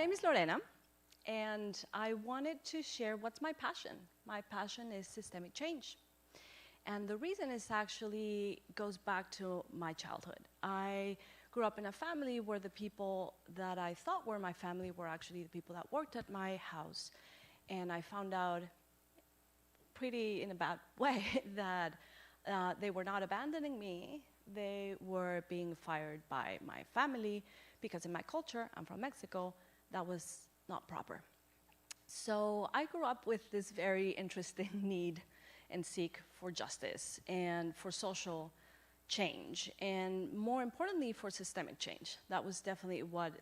name is Lorena, and I wanted to share what's my passion. My passion is systemic change. And the reason is actually goes back to my childhood. I grew up in a family where the people that I thought were my family were actually the people that worked at my house. And I found out pretty in a bad way that they were not abandoning me. They were being fired by my family because in my culture, I'm from Mexico, that was not proper. So I grew up with this very interesting need and seek for justice and for social change, and more importantly, for systemic change. That was definitely what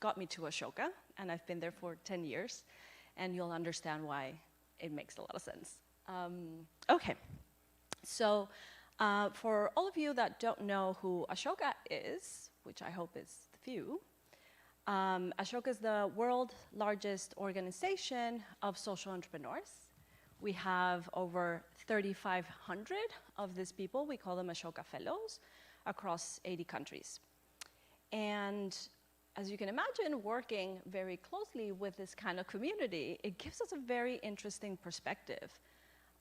got me to Ashoka, and I've been there for 10 years, and you'll understand why it makes a lot of sense. Okay, so for all of you that don't know who Ashoka is, which I hope is the few, Ashoka is the world's largest organization of social entrepreneurs. We have over 3,500 of these people. We call them Ashoka Fellows across 80 countries. And as you can imagine, working very closely with this kind of community, it gives us a very interesting perspective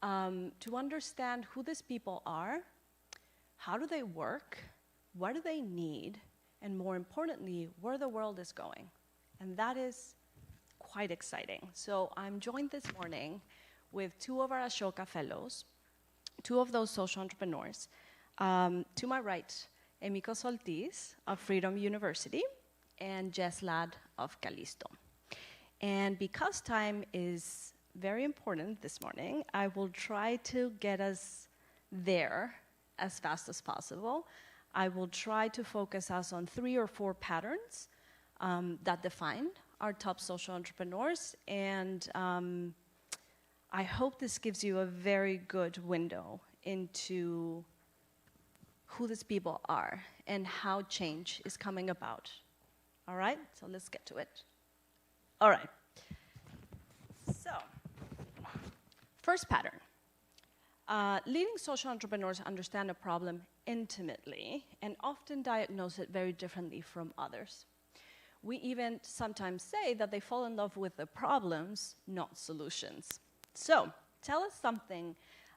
to understand who these people are, how do they work, what do they need, and more importantly, where the world is going. And that is quite exciting. So I'm joined this morning with two of our Ashoka Fellows, two of those social entrepreneurs. To my right, Emiko Soltis of Freedom University and Jess Ladd of Callisto. And because time is very important this morning, I will try to get us there as fast as possible. I will try to focus us on 3 or 4 patterns that define our top social entrepreneurs, and I hope this gives you a very good window into who these people are and how change is coming about. All right, so let's get to it. All right, so first pattern. Leading social entrepreneurs understand a problem intimately and often diagnose it very differently from others. We even sometimes say that they fall in love with the problems, not solutions. So, tell us something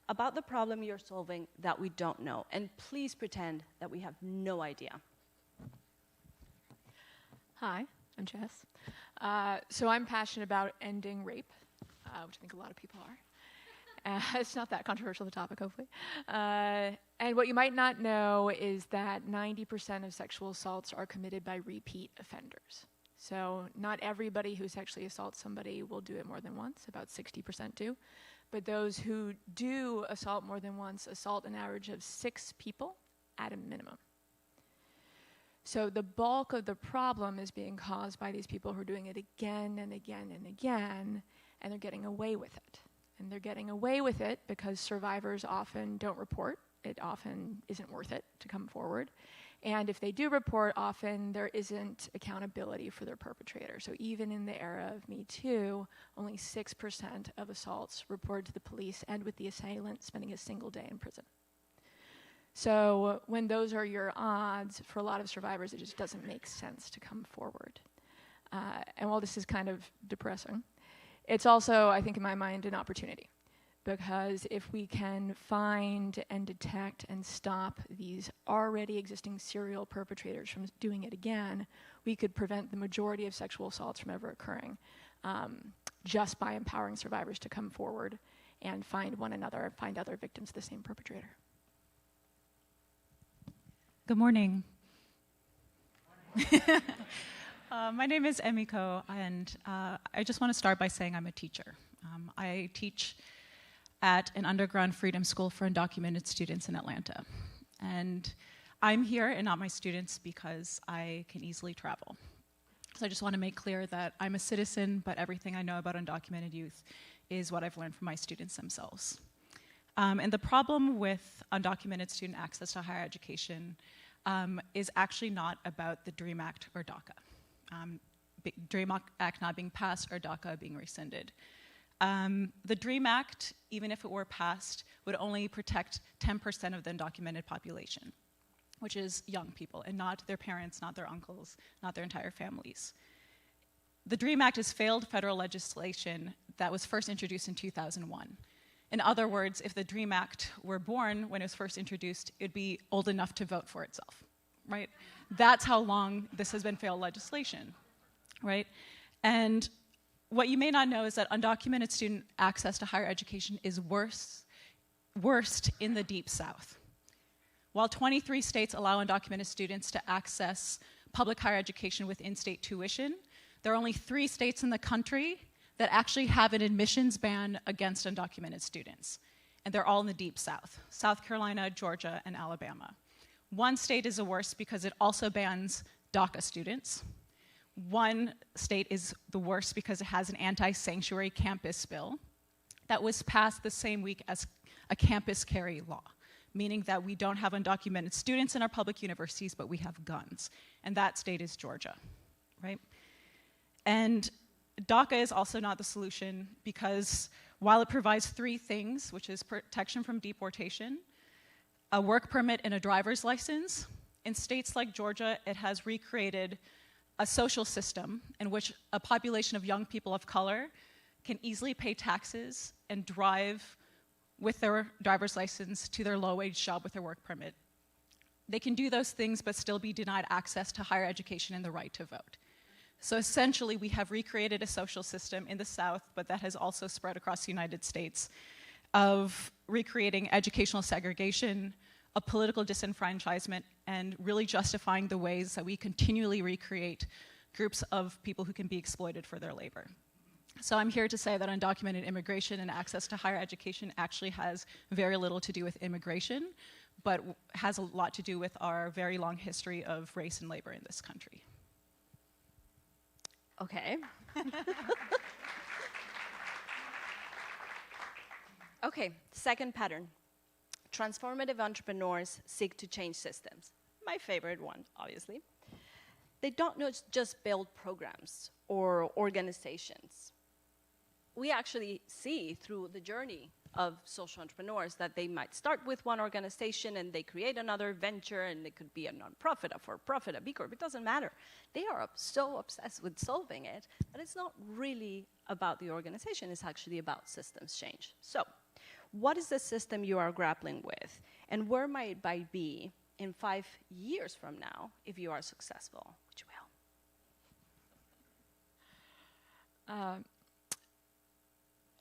about the problem you're solving that we don't know, and please pretend that we have no idea. Hi, I'm Jess. So I'm passionate about ending rape, which I think a lot of people are. It's not that controversial, the topic, hopefully. And what you might not know is that 90% of sexual assaults are committed by repeat offenders. So not everybody who sexually assaults somebody will do it more than once, about 60% do. But those who do assault more than once assault an average of 6 people at a minimum. So the bulk of the problem is being caused by these people who are doing it again and again and again, and they're getting away with it. And they're getting away with it because survivors often don't report. It often isn't worth it to come forward. And if they do report, often there isn't accountability for their perpetrator. So even in the era of Me Too, only 6% of assaults reported to the police end with the assailant spending a single day in prison. So when those are your odds, for a lot of survivors, it just doesn't make sense to come forward. And while this is kind of depressing, it's also, I think in my mind, an opportunity. Because if we can find and detect and stop these already existing serial perpetrators from doing it again, we could prevent the majority of sexual assaults from ever occurring just by empowering survivors to come forward and find one another, find other victims of the same perpetrator. Good morning. My name is Emiko, and I just want to start by saying I'm a teacher. I teach at an underground freedom school for undocumented students in Atlanta. And I'm here and not my students because I can easily travel. So I just want to make clear that I'm a citizen, but everything I know about undocumented youth is what I've learned from my students themselves. And the problem with undocumented student access to higher education is actually not about the DREAM Act or DACA. DREAM Act not being passed or DACA being rescinded. The DREAM Act, even if it were passed, would only protect 10% of the undocumented population, which is young people, and not their parents, not their uncles, not their entire families. the DREAM Act is failed federal legislation that was first introduced in 2001. In other words, if the DREAM Act were born when it was first introduced, it'd be old enough to vote for itself, right? That's how long this has been failed legislation, right? And what you may not know is that undocumented student access to higher education is worst in the Deep South. While 23 states allow undocumented students to access public higher education with in-state tuition, there are only 3 states in the country that actually have an admissions ban against undocumented students. And they're all in the Deep South: South Carolina, Georgia, and Alabama. One state is the worst because it also bans DACA students. One state is the worst because it has an anti-sanctuary campus bill that was passed the same week as a campus carry law, meaning that we don't have undocumented students in our public universities, but we have guns. And that state is Georgia, right? And DACA is also not the solution because while it provides 3 things, which is protection from deportation, a work permit, and a driver's license, in states like Georgia, it has recreated a social system in which a population of young people of color can easily pay taxes and drive with their driver's license to their low-wage job with their work permit. They can do those things but still be denied access to higher education and the right to vote. So essentially, we have recreated a social system in the South, but that has also spread across the United States, of recreating educational segregation, a political disenfranchisement, and really justifying the ways that we continually recreate groups of people who can be exploited for their labor. So I'm here to say that undocumented immigration and access to higher education actually has very little to do with immigration, but has a lot to do with our very long history of race and labor in this country. Okay. Okay, second pattern. Transformative entrepreneurs seek to change systems. My favorite one, obviously. They don't just build programs or organizations. We actually see through the journey of social entrepreneurs that they might start with one organization and they create another venture, and it could be a nonprofit, a for-profit, a B Corp, it doesn't matter. They are so obsessed with solving it that it's not really about the organization, it's actually about systems change. So, what is the system you are grappling with, and where might it be in 5 years from now if you are successful, which you will?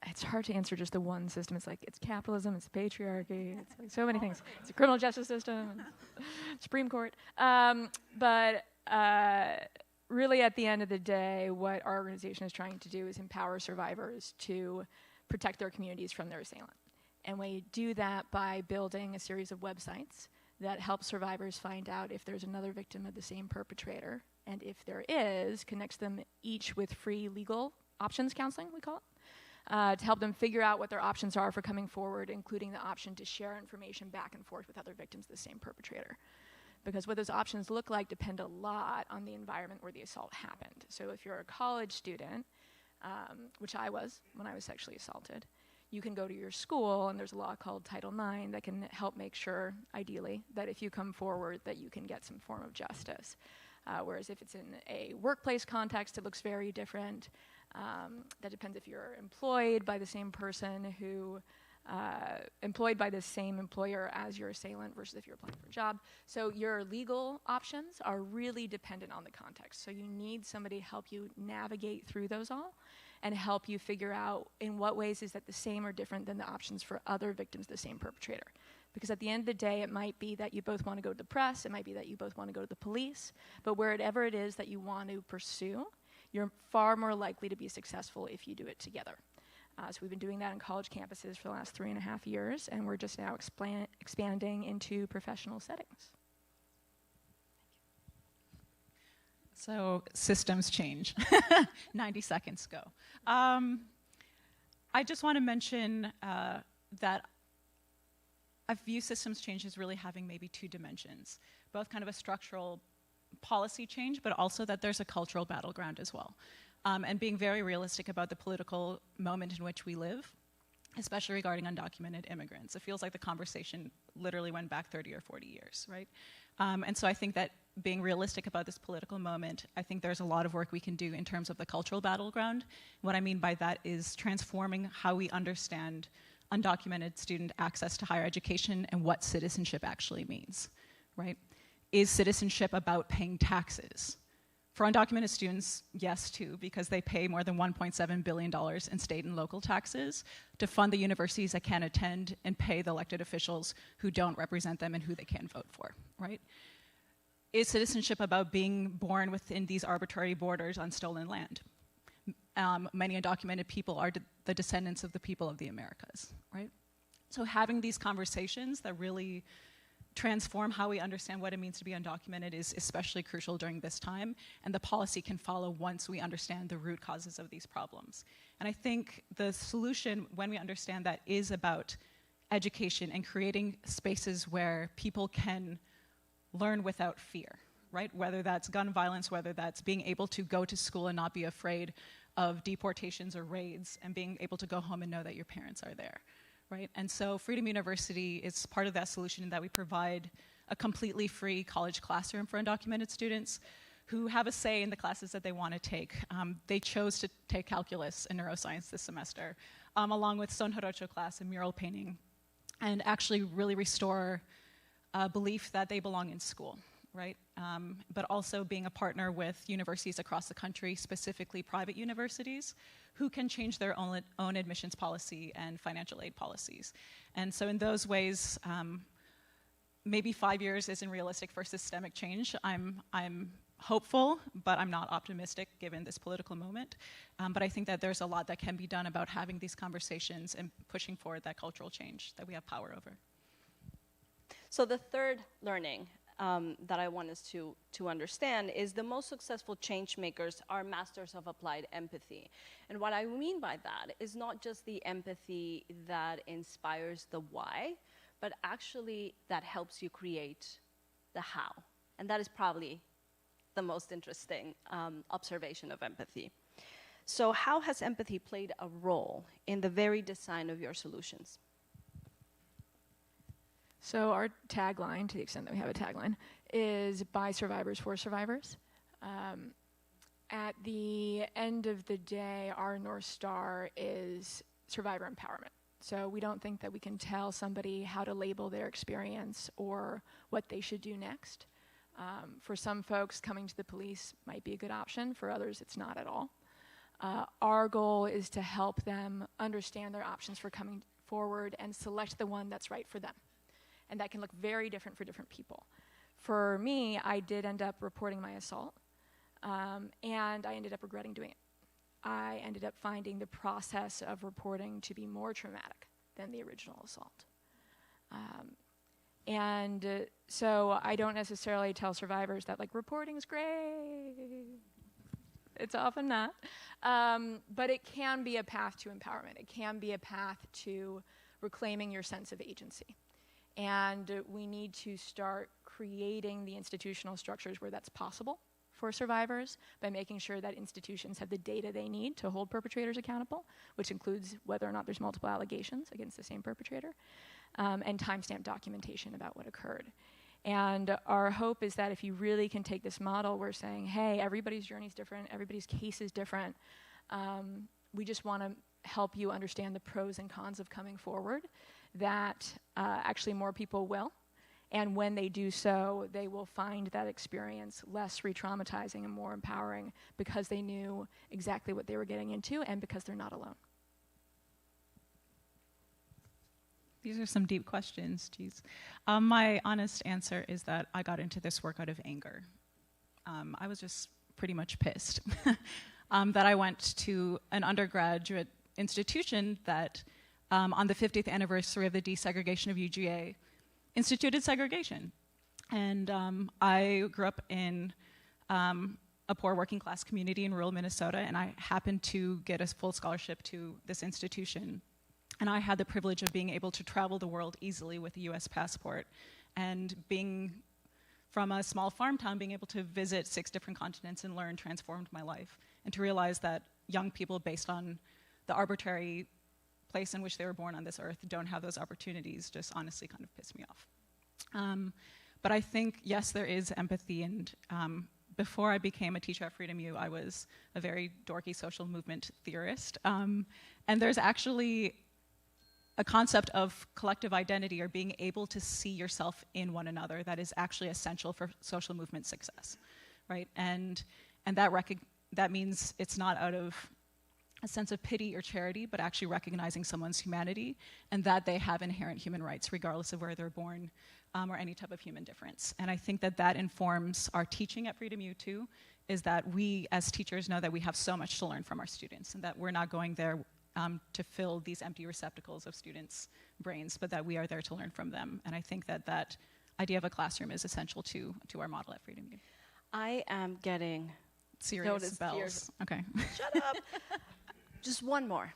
It's hard to answer just the one system. It's like, it's capitalism, it's patriarchy, it's like so many things. It's a criminal justice system, Supreme Court. But really at the end of the day, what our organization is trying to do is empower survivors to protect their communities from their assailant. And we do that by building a series of websites that help survivors find out if there's another victim of the same perpetrator, and if there is, connects them each with free legal options counseling, we call it. To help them figure out what their options are for coming forward, including the option to share information back and forth with other victims of the same perpetrator. Because what those options look like depend a lot on the environment where the assault happened. So if you're a college student, which I was when I was sexually assaulted, you can go to your school, and there's a law called Title IX that can help make sure, ideally, that if you come forward, that you can get some form of justice. Whereas if it's in a workplace context, it looks very different. That depends if you're employed by the same person who, employed by the same employer as your assailant versus if you're applying for a job. So your legal options are really dependent on the context. So you need somebody to help you navigate through those all and help you figure out in what ways is that the same or different than the options for other victims of the same perpetrator. Because at the end of the day, it might be that you both want to go to the press, it might be that you both want to go to the police, but wherever it is that you want to pursue, you're far more likely to be successful if you do it together. So we've been doing that in college campuses for the last 3.5 years, and we're just now expanding into professional settings. So systems change. 90 seconds go. I just want to mention that I view systems change as really having maybe 2 dimensions, both kind of a structural policy change, but also that there's a cultural battleground as well. And being very realistic about the political moment in which we live. especially regarding undocumented immigrants. It feels like the conversation literally went back 30 or 40 years, right? And so I think that being realistic about this political moment, I think there's a lot of work we can do in terms of the cultural battleground. What I mean by that is transforming how we understand undocumented student access to higher education and what citizenship actually means, right? Is citizenship about paying taxes? For undocumented students, yes, too, because they pay more than $1.7 billion in state and local taxes to fund the universities that can't attend and pay the elected officials who don't represent them and who they can't vote for, right? Is citizenship about being born within these arbitrary borders on stolen land? Many undocumented people are the descendants of the people of the Americas, right? So having these conversations that really transform how we understand what it means to be undocumented is especially crucial during this time, and the policy can follow once we understand the root causes of these problems. And I think the solution, when we understand that, is about education and creating spaces where people can learn without fear, right? Whether that's gun violence, whether that's being able to go to school and not be afraid of deportations or raids, and being able to go home and know that your parents are there. Right? And so Freedom University is part of that solution in that we provide a completely free college classroom for undocumented students who have a say in the classes that they want to take. They chose to take calculus and neuroscience this semester, along with Son Jarocho class and mural painting, and actually really restore a belief that they belong in school, right? But also being a partner with universities across the country, specifically private universities, who can change their own admissions policy and financial aid policies. And so in those ways, maybe 5 years isn't realistic for systemic change. I'm hopeful, but I'm not optimistic given this political moment. But I think that there's a lot that can be done about having these conversations and pushing forward that cultural change that we have power over. So the third learning that I want us to understand is the most successful change makers are masters of applied empathy. And what I mean by that is not just the empathy that inspires the why, but actually that helps you create the how. And that is probably the most interesting observation of empathy. So how has empathy played a role in the very design of your solutions? So our tagline, to the extent that we have a tagline, is by survivors for survivors. At the end of the day, our North Star is survivor empowerment. So we don't think that we can tell somebody how to label their experience or what they should do next. For some folks, coming to the police might be a good option. For others, it's not at all. Our goal is to help them understand their options for coming forward and select the one that's right for them. And that can look very different for different people. For me, I did end up reporting my assault, and I ended up regretting doing it. I ended up finding the process of reporting to be more traumatic than the original assault. So I don't necessarily tell survivors that, like, reporting's great. It's often not. But it can be a path to empowerment. It can be a path to reclaiming your sense of agency. And we need to start creating the institutional structures where that's possible for survivors by making sure that institutions have the data they need to hold perpetrators accountable, which includes whether or not there's multiple allegations against the same perpetrator, and timestamp documentation about what occurred. And our hope is that if you really can take this model, we're saying, hey, everybody's journey is different, everybody's case is different. We just want to help you understand the pros and cons of coming forward, that actually more people will. And when they do so, they will find that experience less re-traumatizing and more empowering because they knew exactly what they were getting into and because they're not alone. These are some deep questions, geez. My honest answer is that I got into this work out of anger. I was just pretty much pissed that I went to an undergraduate institution that on the 50th anniversary of the desegregation of UGA, instituted segregation. And I grew up in a poor working class community in rural Minnesota, and I happened to get a full scholarship to this institution. And I had the privilege of being able to travel the world easily with a US passport. And being from a small farm town, being able to visit 6 different continents and learn transformed my life. And to realize that young people, based on the arbitrary place in which they were born on this earth don't have those opportunities just honestly kind of piss me off. But I think, yes, there is empathy, and before I became a teacher at Freedom U, I was a very dorky social movement theorist. And there's actually a concept of collective identity, or being able to see yourself in one another, that is actually essential for social movement success, right? And that means it's not out of a sense of pity or charity, but actually recognizing someone's humanity and that they have inherent human rights regardless of where they're born, or any type of human difference. And I think that that informs our teaching at Freedom U too, is that we as teachers know that we have so much to learn from our students, and that we're not going there to fill these empty receptacles of students' brains, but that we are there to learn from them. And I think that that idea of a classroom is essential to our model at Freedom U. I am getting serious bells. Fears. Okay. Shut up. Just one more.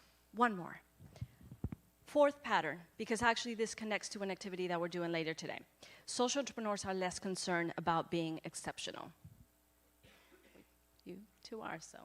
Fourth pattern, because actually this connects to an activity that we're doing later today. Social entrepreneurs are less concerned about being exceptional. You two are, so.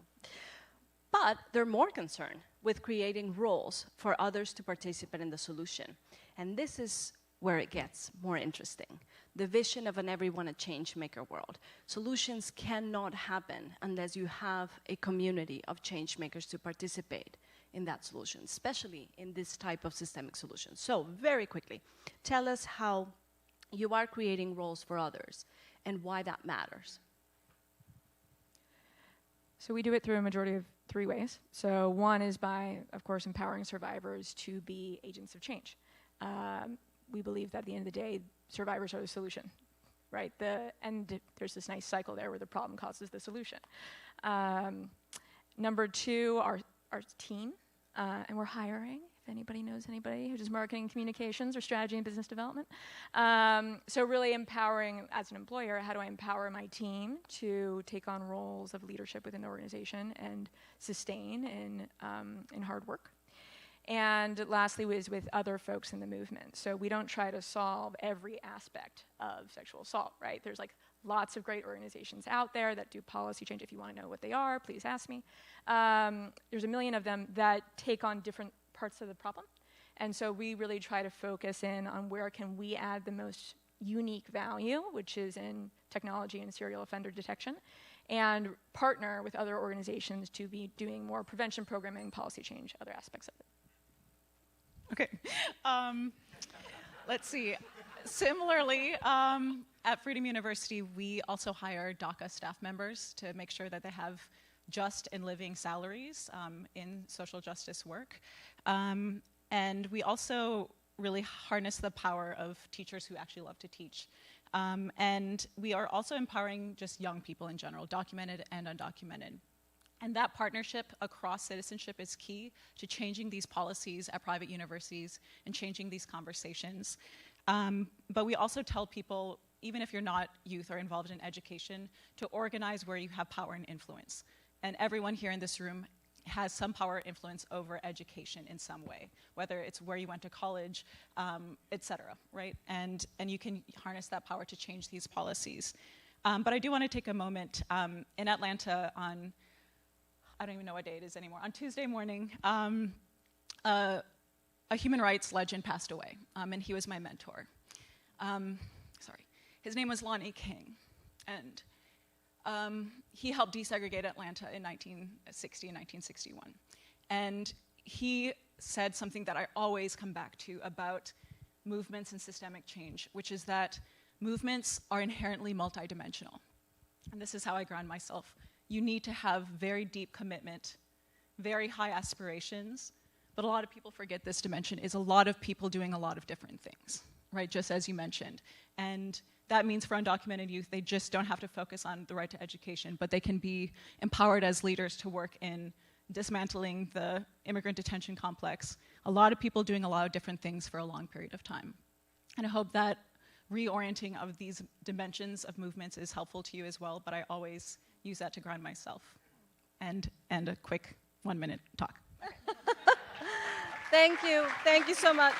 But they're more concerned with creating roles for others to participate in the solution. And this is where it gets more interesting. The vision of an everyone a change maker world. Solutions cannot happen unless you have a community of change makers to participate in that solution, especially in this type of systemic solution. So very quickly, tell us how you are creating roles for others and why that matters. So we do it through a majority of 3 ways. So one is by, of course, empowering survivors to be agents of change. We believe that at the end of the day, survivors are the solution, right? And there's this nice cycle there where the problem causes the solution. Number 2, our team, and we're hiring, if anybody knows anybody who does marketing, communications, or strategy and business development. So really empowering, as an employer, how do I empower my team to take on roles of leadership within the organization and sustain in hard work? And lastly is with other folks in the movement. So we don't try to solve every aspect of sexual assault, right? There's like lots of great organizations out there that do policy change. If you want to know what they are, please ask me. There's a million of them that take on different parts of the problem. And so we really try to focus in on where can we add the most unique value, which is in technology and serial offender detection, and partner with other organizations to be doing more prevention programming, policy change, other aspects of it. Okay. Let's see. Similarly, at Freedom University, we also hire DACA staff members to make sure that they have just and living salaries in social justice work. And we also really harness the power of teachers who actually love to teach. And we are also empowering just young people in general, documented and undocumented. And that partnership across citizenship is key to changing these policies at private universities and changing these conversations. But we also tell people, even if you're not youth or involved in education, to organize where you have power and influence. And everyone here in this room has some power or influence over education in some way, whether it's where you went to college, et cetera, right? And you can harness that power to change these policies. But I do want to take a moment. In Atlanta on, I don't even know what day it is anymore, on Tuesday morning, a human rights legend passed away, and he was my mentor. His name was Lonnie King, and he helped desegregate Atlanta in 1960 and 1961. And he said something that I always come back to about movements and systemic change, which is that movements are inherently multidimensional. And this is how I ground myself. You need to have very deep commitment, very high aspirations, but a lot of people forget this dimension is a lot of people doing a lot of different things, right, just as you mentioned. And that means for undocumented youth, they just don't have to focus on the right to education, but they can be empowered as leaders to work in dismantling the immigrant detention complex. A lot of people doing a lot of different things for a long period of time. And I hope that reorienting of these dimensions of movements is helpful to you as well, but I always use that to ground myself. And a quick 1-minute talk. Thank you so much.